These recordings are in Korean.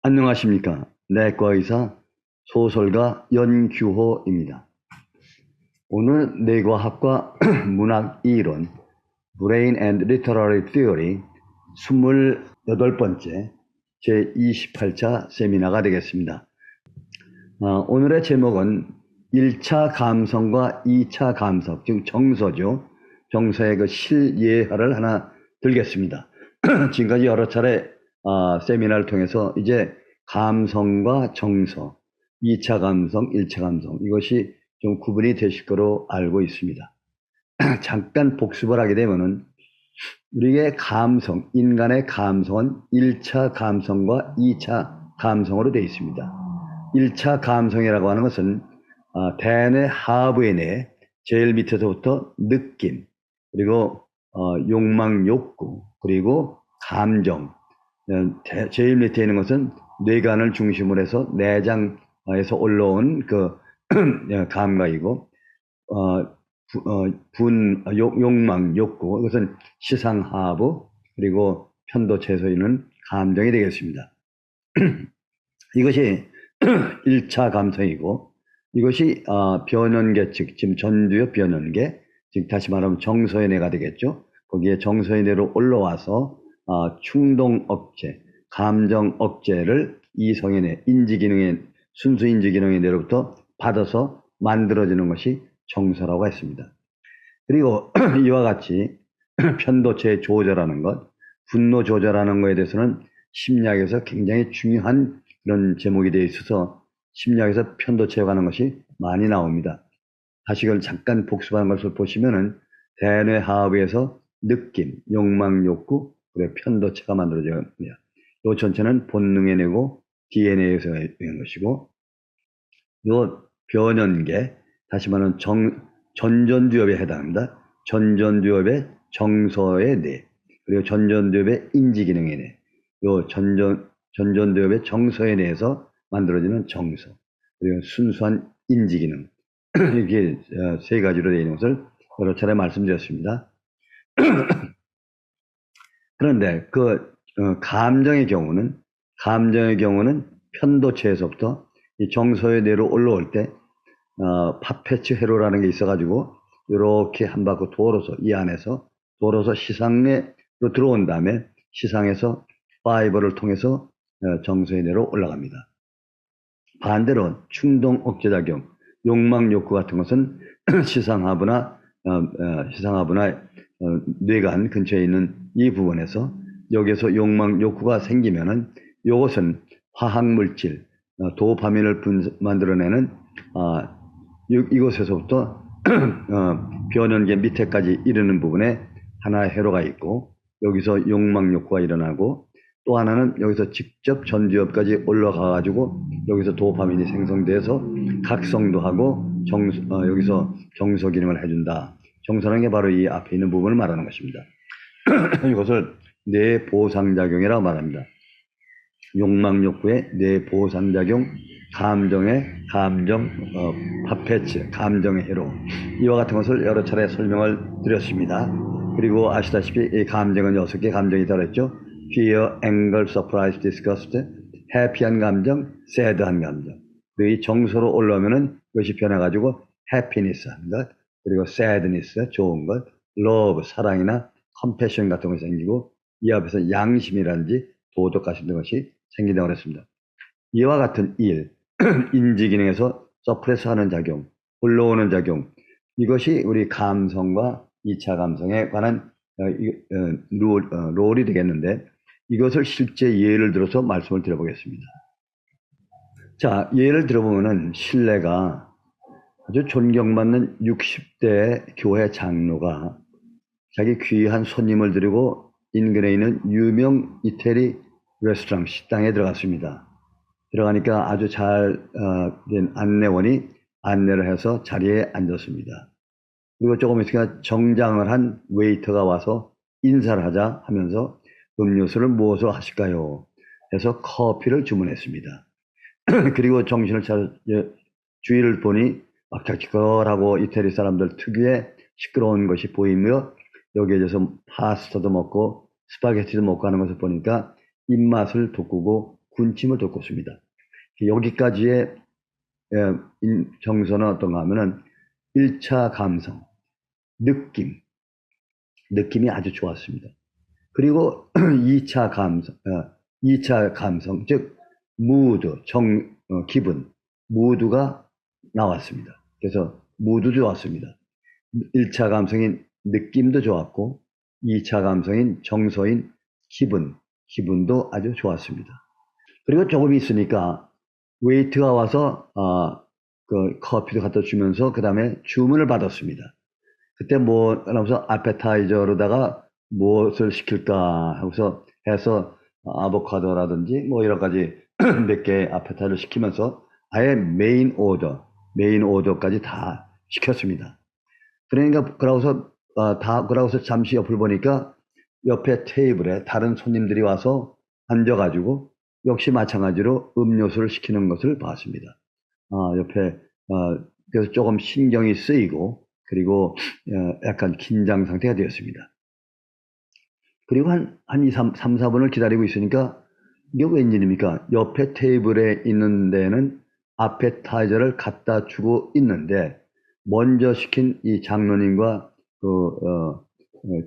안녕하십니까. 내과의사 소설가 연규호입니다. 오늘 뇌과학과 문학 이론 Brain and Literary Theory 28번째 제28차 세미나가 되겠습니다. 오늘의 제목은 1차 감성과 2차 감성, 즉 정서죠. 정서의 그 실예화를 하나 들겠습니다. 지금까지 여러 차례 세미나를 통해서 이제 감성과 정서, 2차 감성, 1차 감성, 이것이 좀 구분이 되실 거로 알고 있습니다. 잠깐 복습을 하게 되면은 우리의 감성, 인간의 감성은 1차 감성과 2차 감성으로 되어 있습니다. 1차 감성이라고 하는 것은 대뇌 하부의 뇌, 제일 밑에서부터 느낌, 그리고 욕망, 욕구, 그리고 감정, 제일 밑에 있는 것은 뇌관을 중심으로 해서 내장에서 올라온 그 감각이고, 욕망, 욕구, 이것은 시상하부, 그리고 편도체에서 있는 감정이 되겠습니다. 이것이 1차 감성이고, 이것이 변연계 측, 지금 전두엽 변연계, 즉 다시 말하면 정서의 뇌가 되겠죠. 거기에 정서의 뇌로 올라와서 충동 억제, 감정 억제를 이성의 뇌, 인지기능의, 순수 인지기능의 뇌로부터 받아서 만들어지는 것이 정서라고 했습니다. 그리고 이와 같이 편도체 조절하는 것, 분노 조절하는 것에 대해서는 심리학에서 굉장히 중요한 그런 제목이 되어 있어서 심리학에서 편도체에 관한 것이 많이 나옵니다. 다시 그걸 잠깐 복습하는 것을 보시면은 대뇌 하부에서 느낌, 욕망, 욕구, 그리고 편도체가 만들어집니다. 이 전체는 본능의 뇌고 DNA에서 있는 것이고, 이 변연계, 다시 말하면 전전두엽에 해당합니다. 전전두엽의 정서의 뇌, 그리고 전전두엽의 인지기능의 뇌, 요 전전두엽의 정서의 뇌에서 만들어지는 정서, 그리고 순수한 인지기능, 이게 세 가지로 되어 있는 것을 여러 차례 말씀드렸습니다. 그런데 그 감정의 경우는 편도체에서부터 이 정서의 뇌로 올라올 때 파페츠 회로라는 게 있어가지고 이렇게 한 바퀴 돌아서 이 안에서 돌아서 시상내로 들어온 다음에 시상에서 파이버를 통해서 정서의 뇌로 올라갑니다. 반대로 충동 억제작용, 욕망 욕구 같은 것은 시상하부나 뇌관 근처에 있는 이 부분에서 여기서 욕망 욕구가 생기면은 이것은 화학물질, 도파민을 만들어내는 이곳에서부터 변연계 밑에까지 이르는 부분에 하나의 회로가 있고, 여기서 욕망 욕구가 일어나고, 또 하나는 여기서 직접 전두엽까지 올라가 가지고 여기서 도파민이 생성돼서 각성도 하고 여기서 정서 기능을 해준다. 정서라는 게 바로 이 앞에 있는 부분을 말하는 것입니다. 이것을 뇌보상작용이라고 말합니다. 욕망 욕구의 뇌보상작용, 파페츠, 감정의 회로, 이와 같은 것을 여러 차례 설명을 드렸습니다. 그리고 아시다시피 이 감정은 6개 감정이 들어있죠. fear, anger, surprise, disgust, happy한 감정, sad한 감정. 이 정서로 올라오면은 이것이 변해가지고 happiness 하는 것, 그리고 sadness, 좋은 것, love, 사랑이나 compassion 같은 것이 생기고, 이 앞에서 양심이라든지 도덕 같은 것이 생긴다고 그랬습니다. 이와 같은 일, 인지기능에서 서프레스하는 작용, 올라오는 작용, 이것이 우리 감성과 2차 감성에 관한 롤이 되겠는데, 이것을 실제 예를 들어서 말씀을 드려보겠습니다. 자, 예를 들어보면은 신뢰가 아주 존경받는 60대 교회 장로가 자기 귀한 손님을 데리고 인근에 있는 유명 이태리 레스토랑 식당에 들어갔습니다. 들어가니까 아주 잘 된 안내원이 안내를 해서 자리에 앉았습니다. 그리고 조금 있으니까 정장을 한 웨이터가 와서 인사를 하자 하면서 음료수를 무엇으로 하실까요? 해서 커피를 주문했습니다. 그리고 정신을 주위를 보니 막작지껄하고 이태리 사람들 특유의 시끄러운 것이 보이며, 여기에 대해서 파스타도 먹고 스파게티도 먹고 하는 것을 보니까 입맛을 돋구고 군침을 돋궜습니다. 여기까지의 정서는 어떤가 하면은 1차 감성, 느낌이 아주 좋았습니다. 그리고 2차 감성, 2차 감성, 즉 무드, 기분, 무드가 나왔습니다. 그래서 무드 좋았습니다. 1차 감성인 느낌도 좋았고 2차 감성인 정서인 기분도 아주 좋았습니다. 그리고 조금 있으니까 웨이트가 와서 그 커피도 갖다 주면서 그 다음에 주문을 받았습니다. 그때 뭐 하면서 아페타이저로다가 무엇을 시킬까 하고서 해서 아보카도라든지 뭐 여러 가지 몇 개 아페타이저를 시키면서 아예 메인 오더까지 다 시켰습니다. 그러니까 그러고서 잠시 옆을 보니까 옆에 테이블에 다른 손님들이 와서 앉아가지고 역시 마찬가지로 음료수를 시키는 것을 봤습니다. 옆에 그래서 조금 신경이 쓰이고 그리고 약간 긴장 상태가 되었습니다. 그리고 한 3, 4분을 기다리고 있으니까 이게 웬일입니까? 옆에 테이블에 있는 데는 아페타이저를 갖다 주고 있는데 먼저 시킨 이 장로님과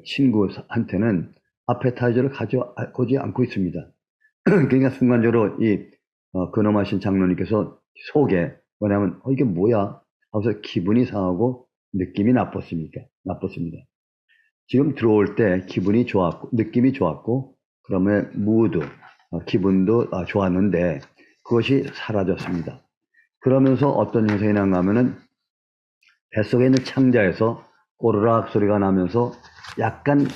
친구한테는 아페타이저를 가져오지 않고 있습니다. 그러니까 순간적으로 근엄하신 장로님께서 속에 뭐냐면 이게 뭐야? 하면서 기분이 상하고 느낌이 나빴습니다. 지금 들어올 때 기분이 좋았고 느낌이 좋았고 그러면 무드 기분도 좋았는데 그것이 사라졌습니다. 그러면서 어떤 현상이 난가 하면은 뱃속에 있는 창자에서 꼬르락 소리가 나면서 약간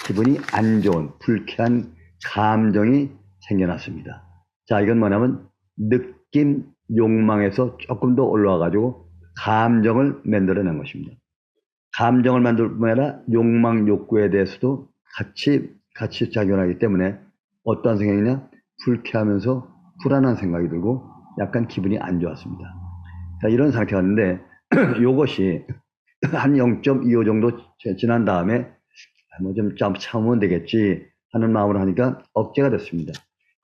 기분이 안 좋은 불쾌한 감정이 생겨났습니다. 자, 이건 뭐냐면 느낌 욕망에서 조금 더 올라와 가지고 감정을 만들어낸 것입니다. 감정을 만들 뿐 아니라 욕망 욕구에 대해서도 같이 작용하기 때문에 어떠한 생각이냐 불쾌하면서 불안한 생각이 들고 약간 기분이 안 좋았습니다. 자, 이런 상태였는데 이것이 한 0.25 정도 지난 다음에 뭐 좀 참으면 되겠지 하는 마음으로 하니까 억제가 됐습니다.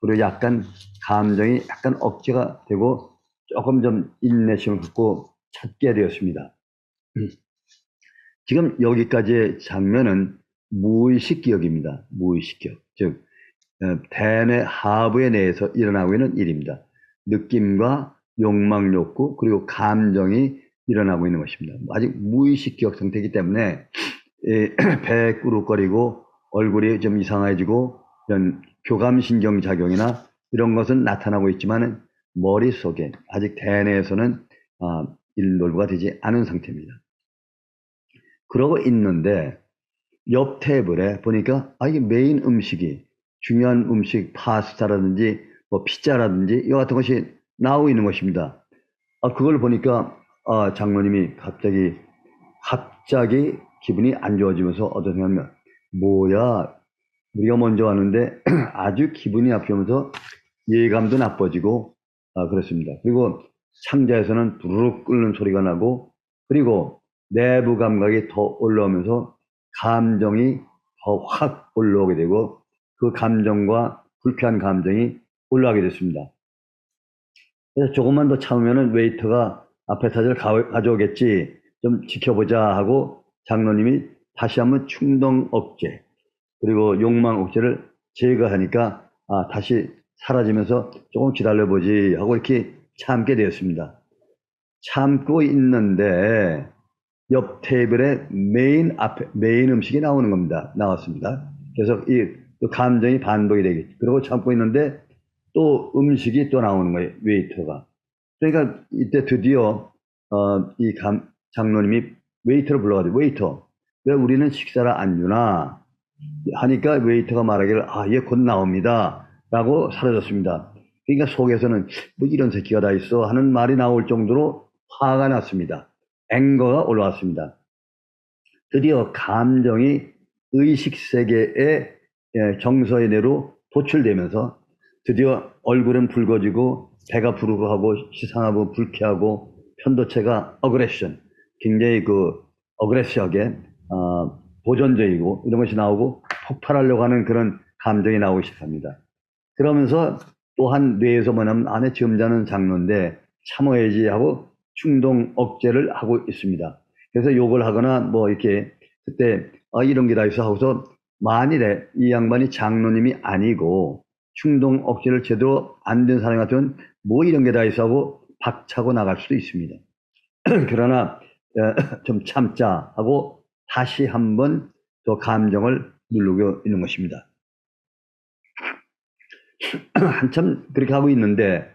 그리고 약간 감정이 약간 억제가 되고 조금 좀 인내심을 갖고 찾게 되었습니다. 지금 여기까지의 장면은 무의식 기억입니다. 무의식 기억. 즉 대뇌 하부에 내에서 일어나고 있는 일입니다. 느낌과 욕망 욕구 그리고 감정이 일어나고 있는 것입니다. 아직 무의식 기억 상태이기 때문에 배 꾸룩거리고 얼굴이 좀 이상해지고 이런 교감신경 작용이나 이런 것은 나타나고 있지만 머릿속에 아직 대뇌에서는 일놀부가 되지 않은 상태입니다. 그러고 있는데 옆 테이블에 보니까 이게 메인 음식이 중요한 음식 파스타라든지 뭐 피자라든지 이 같은 것이 나오고 있는 것입니다. 그걸 보니까 장로님이 갑자기 기분이 안 좋아지면서 어떤 생각이면 뭐야 우리가 먼저 왔는데 아주 기분이 나쁘면서 예감도 나빠지고 그렇습니다. 그리고 창자에서는 부르륵 끓는 소리가 나고 그리고 내부 감각이 더 올라오면서 감정이 더 확 올라오게 되고 그 감정과 불쾌한 감정이 올라가게 됐습니다. 그래서 조금만 더 참으면 웨이터가 아페타이저를 가져오겠지 좀 지켜보자 하고 장로님이 다시 한번 충동 억제 그리고 욕망 억제를 제거하니까 다시 사라지면서 조금 기다려보지 하고 이렇게 참게 되었습니다. 참고 있는데 옆 테이블에 메인 음식이 나오는 겁니다. 나왔습니다. 그래서 또 감정이 반복이 되겠죠. 그리고 참고 있는데 또 음식이 또 나오는 거예요. 웨이터가. 그러니까 이때 드디어 장로님이 웨이터를 불러가지고 웨이터 왜 우리는 식사를 안 주나 하니까 웨이터가 말하기를 얘 곧 나옵니다 라고 사라졌습니다. 그러니까 속에서는 뭐 이런 새끼가 다 있어 하는 말이 나올 정도로 화가 났습니다. 앵거가 올라왔습니다. 드디어 감정이 의식 세계의 정서의 내로 도출되면서 드디어 얼굴은 붉어지고 배가 부르고하고 시상하고 불쾌하고 편도체가 어그레션 굉장히 어그레시하게 도전적이고 이런 것이 나오고 폭발하려고 하는 그런 감정이 나오기 시작합니다. 그러면서 또한 뇌에서 뭐냐면 안에 점잖은 장로인데 참아야지 하고 충동 억제를 하고 있습니다. 그래서 욕을 하거나 뭐 이렇게 그때 이런 게 다 있어 하고서 만일에 이 양반이 장로님이 아니고 충동 억제를 제대로 안 된 사람 같으면 뭐 이런 게 다 있어 하고 박차고 나갈 수도 있습니다. 그러나 좀 참자 하고 다시 한번 또 감정을 누르고 있는 것입니다. 한참 그렇게 하고 있는데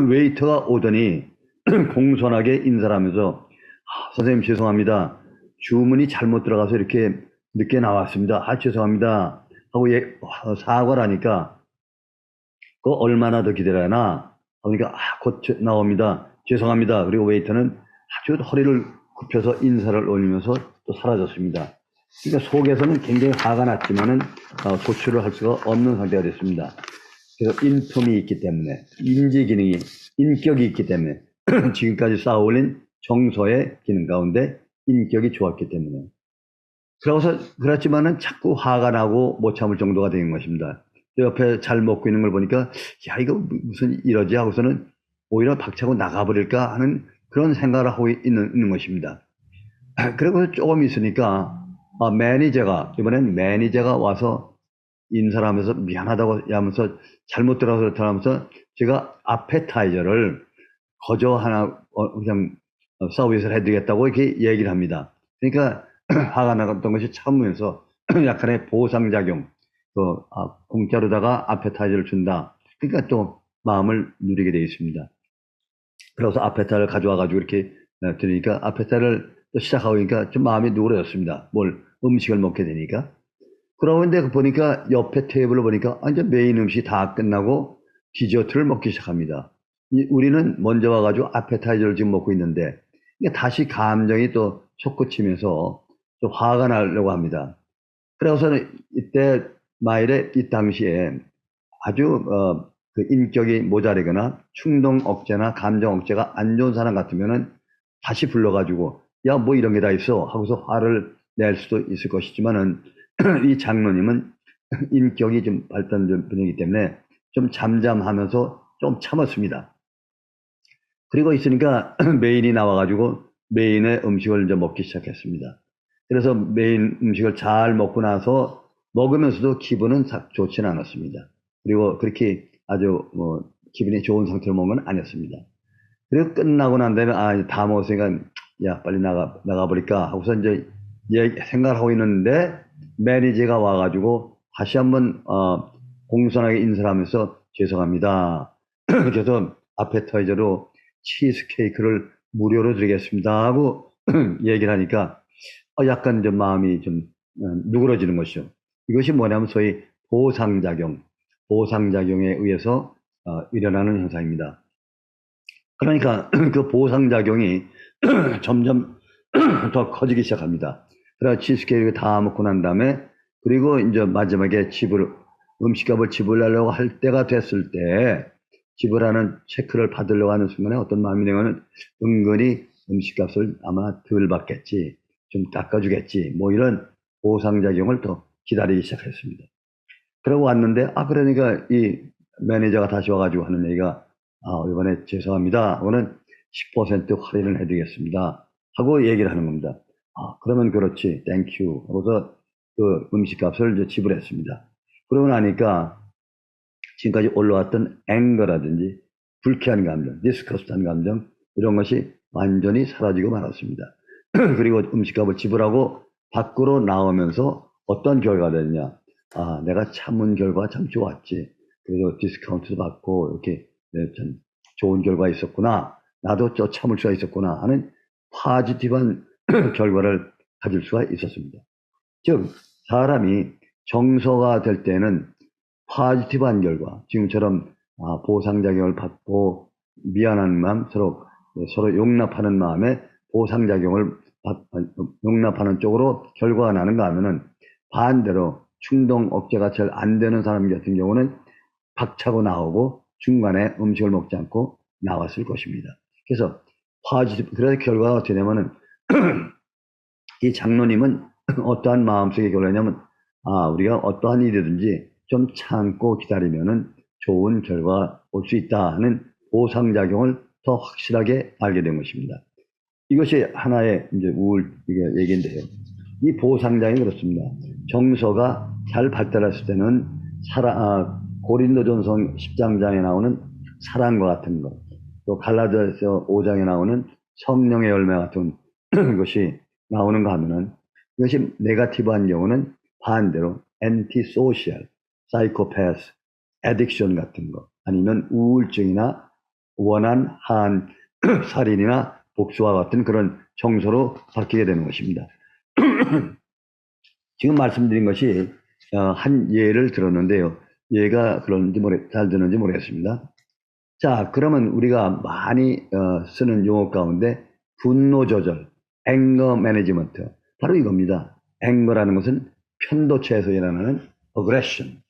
웨이터가 오더니 공손하게 인사를 하면서 선생님 죄송합니다. 주문이 잘못 들어가서 이렇게 늦게 나왔습니다. 죄송합니다. 하고 사과를 하니까 그 얼마나 더 기다려야 하나? 그러니까 곧 나옵니다. 죄송합니다. 그리고 웨이터는 아주 허리를 굽혀서 인사를 올리면서 또 사라졌습니다. 그러니까 속에서는 굉장히 화가 났지만은 조치를 할 수가 없는 상태가 됐습니다. 그래서 인품이 있기 때문에 인지 기능이 인격이 있기 때문에 지금까지 쌓아올린 정서의 기능 가운데 인격이 좋았기 때문에 그렇지만은 자꾸 화가 나고 못 참을 정도가 된 것입니다. 옆에 잘 먹고 있는 걸 보니까 야 이거 무슨 이러지 하고서는 오히려 박차고 나가버릴까 하는 그런 생각을 하고 있는 것입니다. 그리고 조금 있으니까 매니저가 이번엔 매니저가 와서 인사를 하면서 미안하다고 하면서 잘못 들어서 그렇다 하면서 제가 아페타이저를 거저 하나 그냥 서비스를 해드리겠다고 이렇게 얘기를 합니다. 그러니까 화가 나갔던 것이 참으면서 약간의 보상작용, 또 공짜로다가 아페타이저를 준다. 그러니까 또 마음을 누리게 되어 있습니다. 그래서 아페타이저를 가져와가지고 이렇게 드리니까 아페타이저를 또 시작하고 니까 좀 마음이 누그러졌습니다. 음식을 먹게 되니까. 그러는데 보니까 옆에 테이블을 보니까 이제 메인 음식이 다 끝나고 디저트를 먹기 시작합니다. 우리는 먼저 와가지고 아페타이저를 지금 먹고 있는데 다시 감정이 또 솟구치면서 좀 화가 나려고 합니다. 그래서는 이때 마일의 이 당시에 아주 그 인격이 모자르거나 충동 억제나 감정 억제가 안 좋은 사람 같으면은 다시 불러가지고 야 뭐 이런 게 다 있어 하고서 화를 낼 수도 있을 것이지만은 이 장로님은 인격이 좀 발달된 분이기 때문에 좀 잠잠하면서 좀 참았습니다. 그리고 있으니까 메인이 나와가지고 메인의 음식을 이제 먹기 시작했습니다. 그래서 메인 음식을 잘 먹고 나서 먹으면서도 기분은 좋지는 않았습니다. 그리고 그렇게 아주 기분이 좋은 상태로 먹은 건 아니었습니다. 그리고 끝나고 난 다음에 다 먹었으니까 야 빨리 나가버릴까 하고서 이제 생각을 하고 있는데 매니저가 와가지고 다시 한번 공손하게 인사를 하면서 죄송합니다. 그래서 아페타이저로 치즈케이크를 무료로 드리겠습니다 하고 얘기를 하니까 약간 좀 마음이 좀 누그러지는 것이죠. 이것이 뭐냐면 소위 보상작용에 의해서 일어나는 현상입니다. 그러니까 그 보상작용이 점점 더 커지기 시작합니다. 그래서 치즈케이크를 다 먹고 난 다음에 그리고 이제 마지막에 음식값을 지불하려고 할 때가 됐을 때 지불하는 체크를 받으려고 하는 순간에 어떤 마음이 되면 은근히 음식값을 아마 덜 받겠지, 좀 깎아주겠지, 뭐 이런 보상작용을 더 기다리기 시작했습니다. 그러고 왔는데, 그러니까 이 매니저가 다시 와가지고 하는 얘기가, 이번에 죄송합니다. 오늘 10% 할인을 해드리겠습니다. 하고 얘기를 하는 겁니다. 그러면 그렇지, 땡큐. 하고서 그 음식값을 이제 지불했습니다. 그러고 나니까 지금까지 올라왔던 앵거라든지 불쾌한 감정, 디스커스트한 감정 이런 것이 완전히 사라지고 말았습니다. 그리고 음식값을 지불하고 밖으로 나오면서 어떤 결과가 됐냐. 내가 참은 결과가 참 좋았지. 그래서 디스카운트도 받고 이렇게 참 좋은 결과가 있었구나. 나도 저 참을 수가 있었구나 하는 파지티브한 결과를 가질 수가 있었습니다. 즉 사람이 정서가 될 때는 파지티브한 결과, 지금처럼 보상작용을 받고 미안한 마음, 서로 용납하는 마음에 보상작용을 용납하는 쪽으로 결과가 나는가 하면은 반대로 충동 억제가 잘 안 되는 사람 같은 경우는 박차고 나오고 중간에 음식을 먹지 않고 나왔을 것입니다. 그래서 그래서 결과가 어떻게 되냐면은 이 장로님은 어떠한 마음속의 결과냐면 우리가 어떠한 일이든지 좀 참고 기다리면은 좋은 결과가 올 수 있다 하는 보상작용을 더 확실하게 알게 된 것입니다. 이것이 하나의 이제 우울 얘기인데요. 이 보상장이 그렇습니다. 정서가 잘 발달했을 때는 고린도전서 10장에 나오는 사랑과 같은 것, 또 갈라디아서 5장에 나오는 성령의 열매 같은 것이 나오는가 하면은 이것이 네거티브한 경우는 반대로 엔티소셜, 사이코패스, 애딕션 같은 것, 아니면 우울증이나 원한 한 살인이나 복수와 같은 그런 정서로 바뀌게 되는 것입니다. 지금 말씀드린 것이 한 예를 들었는데요. 예가 잘 되는지 모르겠습니다. 자, 그러면 우리가 많이 쓰는 용어 가운데 분노 조절, 앵거 매니지먼트, 바로 이겁니다. 앵거라는 것은 편도체에서 일어나는 어그레션.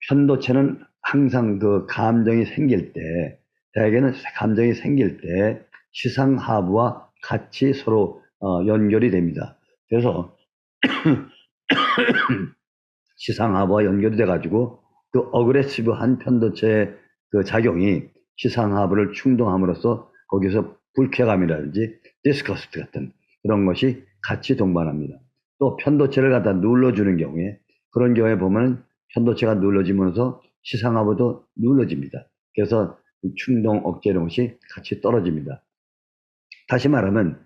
편도체는 항상 그 감정이 생길 때, 대개는 감정이 생길 때 시상하부와 같이 서로 연결이 됩니다. 그래서 시상하부와 연결이 돼가지고 그 어그레시브한 편도체의 그 작용이 시상하부를 충동함으로써 거기서 불쾌감이라든지 디스커스트 같은 그런 것이 같이 동반합니다. 또 편도체를 갖다 눌러주는 경우에 그런 경우에 보면 편도체가 눌러지면서 시상하부도 눌러집니다. 그래서 충동 억제 이런 것이 같이 떨어집니다. 다시 말하면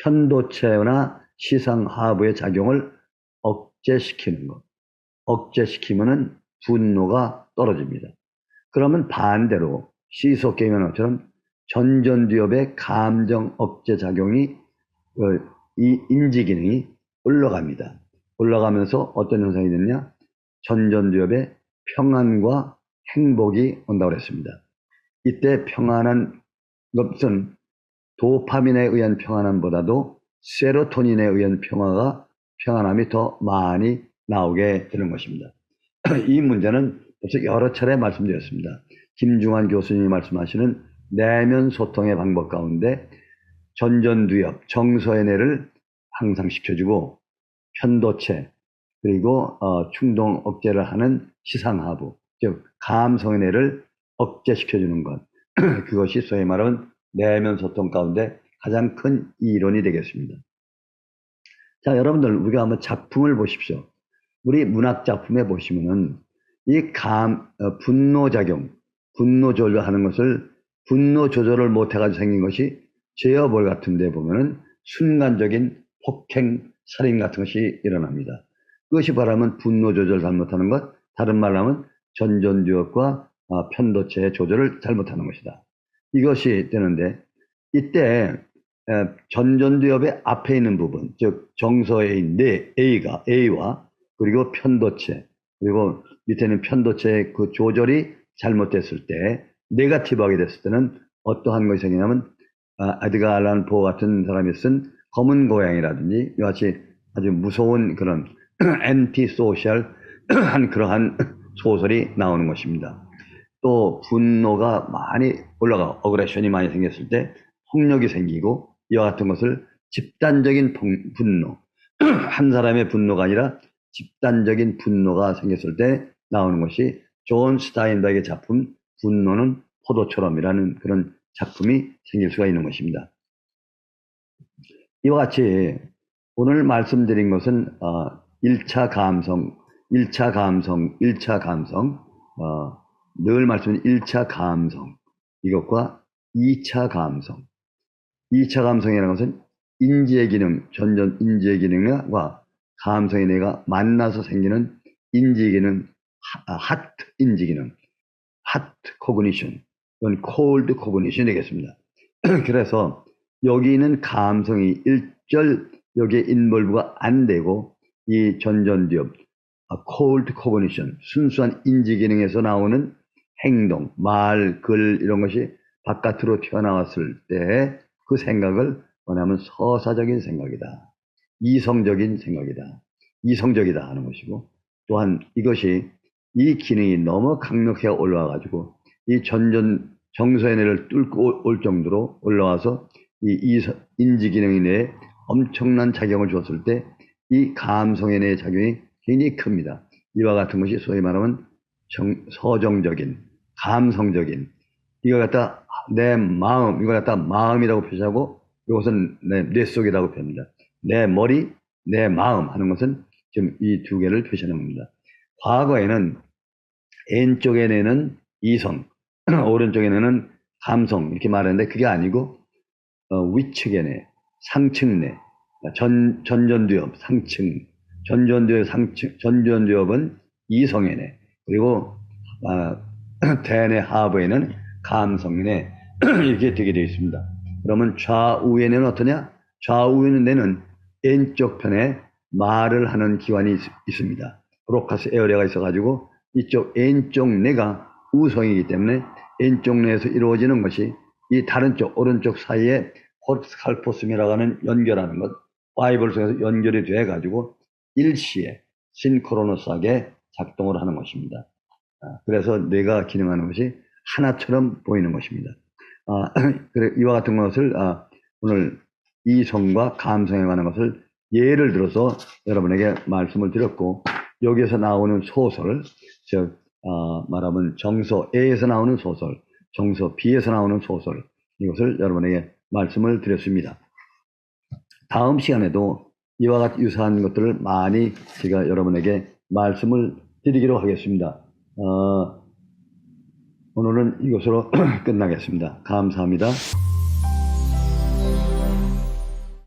편도체나 시상하부의 작용을 억제시키는 것. 억제시키면은 분노가 떨어집니다. 그러면 반대로 시소게임처럼 전전두엽의 감정 억제 작용이 이 인지 기능이 올라갑니다. 올라가면서 어떤 현상이 되느냐? 전전두엽의 평안과 행복이 온다고 그랬습니다. 이때 평안한 것은 도파민에 의한 평안함보다도 세로토닌에 의한 평안함이 더 많이 나오게 되는 것입니다. 이 문제는 벌써 여러 차례 말씀드렸습니다. 김중환 교수님이 말씀하시는 내면 소통의 방법 가운데 전전두엽, 정서의 뇌를 향상시켜주고 편도체, 그리고 충동 억제를 하는 시상하부, 즉 감성의 뇌를 억제시켜주는 것. 그것이 소위 말하는 내면 소통 가운데 가장 큰 이론이 되겠습니다. 자, 여러분들 우리가 한번 작품을 보십시오. 우리 문학 작품에 보시면은 이 분노 작용, 분노 조절하는 것을 분노 조절을 못해가지고 생긴 것이 제어볼 같은 데 보면은 순간적인 폭행, 살인 같은 것이 일어납니다. 그것이 바라면 분노 조절 잘못하는 것, 다른 말로 하면 전전두엽과 편도체의 조절을 잘못하는 것이다. 이것이 되는데 이때 전전두엽의 앞에 있는 부분, 즉 정서에 있는 A와 그리고 편도체, 그리고 밑에는 편도체의 그 조절이 잘못됐을 때, 네거티브하게 됐을 때는 어떠한 것이 생기냐면 에드가 알란 포 같은 사람이 쓴 검은 고양이라든지 이같이 아주 무서운 그런 엔티소셜한 그러한 소설이 나오는 것입니다. 또 분노가 많이 올라가 어그레션이 많이 생겼을 때 폭력이 생기고 이와 같은 것을 집단적인 분노 한 사람의 분노가 아니라 집단적인 분노가 생겼을 때 나오는 것이 존 스타인백의 작품 분노는 포도처럼이라는 그런 작품이 생길 수가 있는 것입니다. 이와 같이 오늘 말씀드린 것은 1차 감성, 늘 말씀드린 1차 감성, 이것과 2차 감성. 2차 감성이라는 것은 인지의 기능, 전전 인지의 기능과 감성의 뇌가 만나서 생기는 인지 기능, 하트 인지 기능, 하트 코그니션, 이건 콜드 코그니션이 되겠습니다. 그래서 여기 있는 감성이 일절 여기에 인볼브가 안 되고 이 전전두엽, 콜드 코그니션, 순수한 인지 기능에서 나오는 행동, 말, 글 이런 것이 바깥으로 튀어나왔을 때 그 생각을 뭐냐면 서사적인 생각이다. 이성적인 생각이다. 이성적이다 하는 것이고 또한 이것이 이 기능이 너무 강력하게 올라와가지고 이 정서의 뇌를 뚫고 올 정도로 올라와서 이 인지 기능의 뇌에 엄청난 작용을 줬을 때 이 감성의 뇌의 작용이 굉장히 큽니다. 이와 같은 것이 소위 말하면 서정적인, 감성적인, 이걸 갖다 내 마음, 이걸 갖다 마음이라고 표시하고 이것은 내 뇌 속이라고 표현합니다. 내 머리, 내 마음 하는 것은 지금 이 두 개를 표시하는 겁니다. 과거에는 왼쪽에 뇌는 이성, 오른쪽에 뇌는 감성 이렇게 말했는데 그게 아니고 위측의 뇌, 상층 뇌, 전전두엽, 상층, 전전두엽, 상층, 전전두엽은 이성의 뇌, 그리고 대뇌 하부에는 감성의 뇌 이렇게 되게 되어 있습니다. 그러면 좌우의 뇌는 어떠냐? 좌우의 뇌는 왼쪽 편에 말을 하는 기관이 있습니다. 브로카스 에어리아가 있어가지고 이쪽 왼쪽 뇌가 우성이기 때문에 왼쪽 뇌에서 이루어지는 것이 이 다른 쪽 오른쪽 사이에 코르티칼포스미라고 하는 연결하는 것, 파이브를 통해서 연결이 돼 가지고 일시에 신크로너스하게 작동을 하는 것입니다. 그래서 뇌가 기능하는 것이 하나처럼 보이는 것입니다. 그래 이와 같은 것을 오늘 이성과 감성에 관한 것을 예를 들어서 여러분에게 말씀을 드렸고, 여기에서 나오는 소설, 즉 말하면 정서 A에서 나오는 소설, 정서 B에서 나오는 소설, 이것을 여러분에게 말씀을 드렸습니다. 다음 시간에도 이와 같은 유사한 것들을 많이 제가 여러분에게 말씀을 드리기로 하겠습니다. 오늘은 이것으로 끝나겠습니다. 감사합니다.